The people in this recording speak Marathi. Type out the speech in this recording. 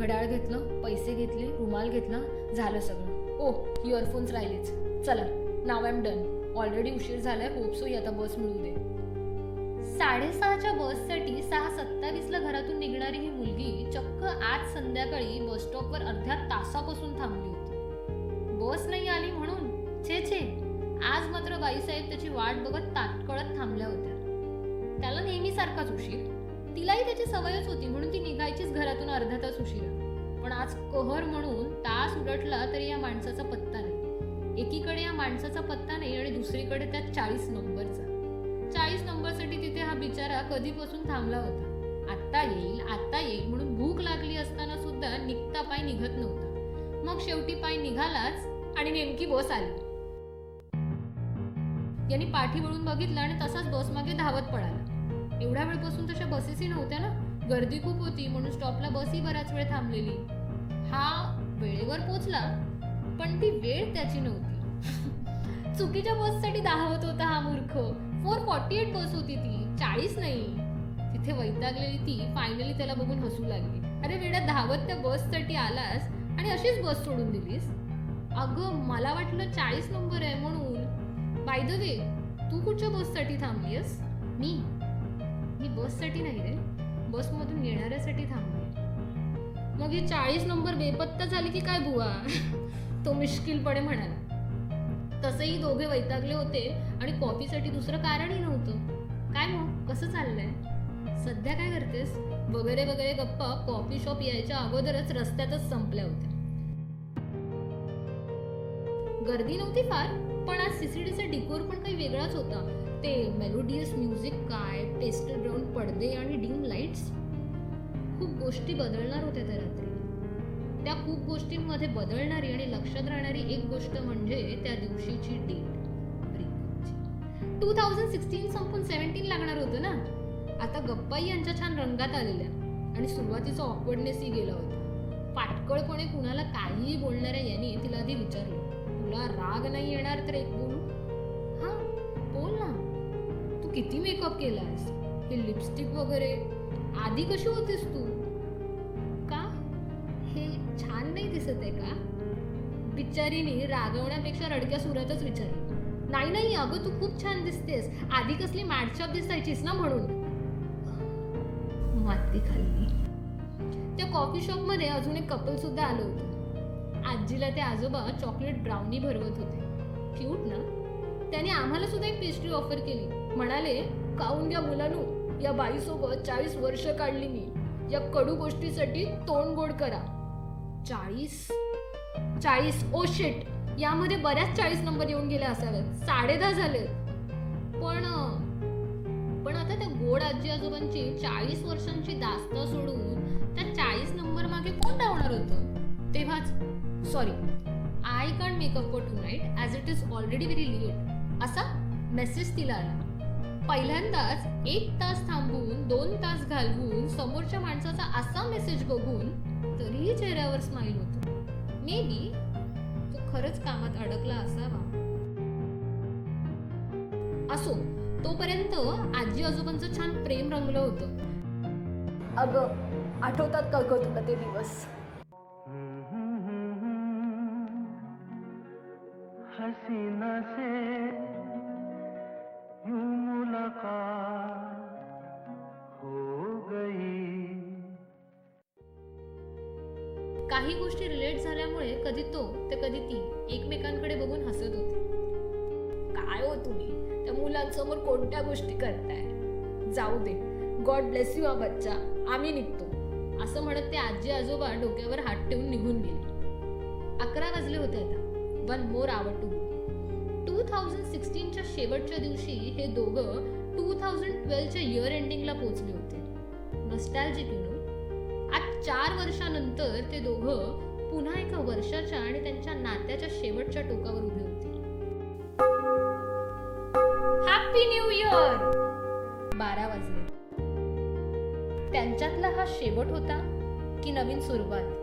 घड्याळ घेतलं, पैसे घेतले, रुमाल घेतला, झालं सगळं. ओ इयरफोन्स राहिलेच. चला नाव आय एम डन. ऑलरेडी उशीर झालाय. होप सो आता बस मिळू दे. 6:30च्या बससाठी 6:27ला घरातून निघणारी ही मुलगी चक्क आज संध्याकाळी बस स्टॉपवर अर्ध्या तासापासून थांबली होती. बस नाही आली म्हणून? छे छे, आज मात्र बाईसाहेब त्याची वाट बघत ताटकळत थांबल्या होत्या. त्याला नेहमी सारखाच उशीर. तिलाही त्याची सवयच होती म्हणून ती निघायचीच घरातून अर्धा तास उशिरा. पण आज कहर म्हणून तास उलटला तरी या माणसाचा पत्ता नाही. एकीकडे या माणसाचा पत्ता नाही आणि दुसरीकडे त्या 40 नंबरचा. 40 नंबरसाठी तिथे हा बिचारा कधीपासून थांबला होता. आत्ता येईल म्हणून भूक लागली असताना सुद्धा निघता पाय निघत नव्हता. मग शेवटी पाय निघालाच आणि नेमकी बस आली. यांनी पाठी वळून बघितलं आणि तसाच बस मागे धावत पळाला. एवढ्या वेळपासून तशा बसेसही नव्हत्या ना. गर्दी खूप होती म्हणून स्टॉपला बसही बराच वेळ थांबलेली. हा वेळेवर पोचला पण ती वेळ त्याची नव्हती. चुकीच्या बससाठी धावत होता हा मूर्ख. 448 बस होती ती, 40 नाही. तिथे वैतागलेली ती फायनली त्याला बघून हसू लागली. अरे वेड्या, धावत त्या बससाठी आलास आणि अशीच बस सोडून दिलीस? अगं मला वाटलं 40 नंबर आहे म्हणून. बाय द वे, तू कुठच्या बससाठी थांबलीस? मी बससाठी नाही रे, बसमधून येणाऱ्यासाठी थांबले. मग ही 40 नंबर बेपत्ता झाली की काय बुवा? तो मिश्किलपणे म्हणाला. तसंही दोघे वैतागले होते आणि कॉफीसाठी दुसरं कारणही नव्हतं. काय मग कसं चाललंय? सध्या काय करतेस? वगैरे वगैरे गप्पा कॉफी शॉप यायच्या अगोदरच रस्त्यातच संपल्या होत्या. गर्दी नव्हती फार, पण आज सीसीडीचा डिकोर पण काही वेगळाच होता. ते मेलोडियस म्युझिक काय, पेस्टल ब्राऊन पडदे आणि डिम लाईट्स. खूप गोष्टी बदलणार होत्या त्या रात्री. त्या खूप गोष्टींमध्ये बदलणारी आणि लक्षात राहणारी एक गोष्ट म्हणजे त्या दिवशीची डेट. 2016 संपून 17 लागणार होतं ना. आता गप्पाही यांच्या छान रंगात आलेल्या आणि सुरुवातीचा ऑकवर्डनेसही गेला होता. फाटकळपणे कुणाला काहीही बोलणाऱ्या यांनी तिला आधी विचारलं, तुला राग नाही येणार तर एक बोलू? हा बोल ना. तू किती मेकअप केलास? हे लिपस्टिक वगैरे आधी कशी होतीस तू? का हे छान नाही दिसत आहे का? बिचारीने रागवण्यापेक्षा रडक्या सुरातच विचारलं. नाही अगं, तू खूप छान दिसतेस. आधी कसली मॅटशॉप दिसायचीस ना म्हणून. माती खाल्ली. त्या कॉफी शॉप मध्ये अजून एक कपल सुद्धा आलं होतं. आजीला ते आजोबा चॉकलेट ब्राउनी भरवत होते. क्यूट ना. त्याने आम्हाला सुद्धा एक पेस्ट्री ऑफर केली. म्हणाले, खाऊन घ्या मुलांनो, या बाईसोबत 40 वर्ष काढली मी. या कडू गोष्टीसाठी तोंड गोड करा. 40 ओ शिट, यामध्ये बऱ्याच 40 नंबर येऊन गेले असावेत. 10:30 झाले. पण आता त्या गोड आजी आजोबांची 40 वर्षांची दास्त सोडून त्या 40 नंबर मागे कोण धावणार होतं? तेव्हाच sorry, I can't make up for tonight as it is already very late असा मेसेज तिला आला. पहिल्यांदाच 1 तास थांबून 2 तास घालवून समोरच्या माणसाचा असा मेसेज बघून तरीही चेहऱ्यावर स्माईल होतो. मे बी तो खरंच कामात अडकला असावा. असो, तोपर्यंत आजी आजोबांचं छान प्रेम रंगलं होतं. अगं आठवतात का ग तुला ते दिवस? हसीना से यूं मुलाकात हो गई. काही गोष्टी रिलेट झाल्यामुळे कधी तो तर कधी ती एकमेकांकडे बघून हसत होते. काय हो तुम्ही त्या मुलांसमोर कोणत्या गोष्टी करताय? जाऊ दे, गॉड ब्लेस यू हा बच्चा, आम्ही निघतो असं म्हणत ते आजी आजोबा डोक्यावर हात ठेवून निघून गेले. 11 वाजले होते आता. 1 more hour to go. 2016च्या शेवटच्या दिवशी हे दोघं 2012च्या इयर एंडिंगला पोहोचले होते. Nostalgic you know. आज 4 वर्षानंतर ते दोघं पुन्हा एका वर्षाच्या आणि त्यांच्या नात्याच्या शेवटच्या टोकावर उभे होते. Happy new year. 12 वाजले. त्यांच्यातला हा शेवट होता की नवीन सुरुवात?